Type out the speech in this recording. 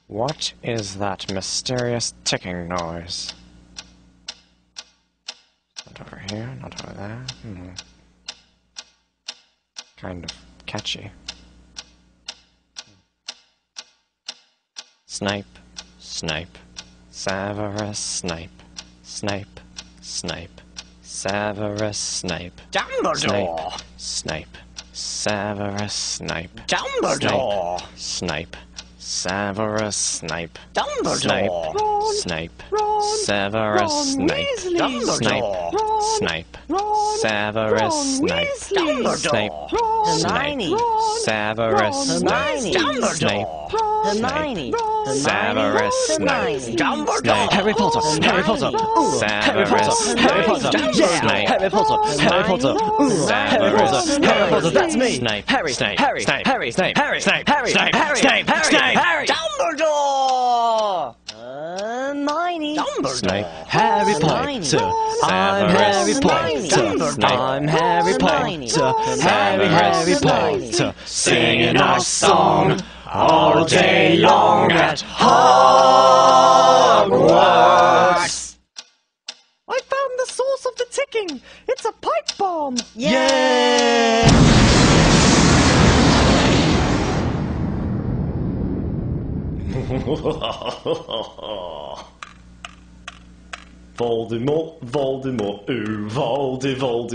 What is that mysterious ticking noise? Not over here, not over there. Kind of catchy. Snipe, snipe, Severus Snape. Snipe, snipe, Severus Snape. Dumbledore! Snape, Severus Snape. Dumbledore! Snape, Severus Snape. Dumbledore! Snape, Ron, Severus Ron Snape. Weasley. Snape, Ron, Snape, Ron, Severus Ron Snape. Weasley. Snape, Ron, Snape, Ron, Severus Ron Snape. Weasley. Snape, Hermione. Severus Snape. Dumbledore! Harry Potter. Harry Potter. Harry Potter. Harry Potter. Yeah. Harry Potter. Harry Potter. Harry Potter. Harry Potter. That's me. Snape. Harry. Snape. Harry. Snape. Harry. Snape. Harry. Snape. Harry. Snape. Harry. Snape. Harry. Snape. Dumbledore! Hermione. Snape. Harry Hermione. Potter. I'm Harry Potter. I'm Harry Potter. Harry Potter. Singing our song all day long at Hogwarts. I found the source of the ticking. It's a pipe bomb. Yay! Voldemort, Voldemort, ooh, Voldemort.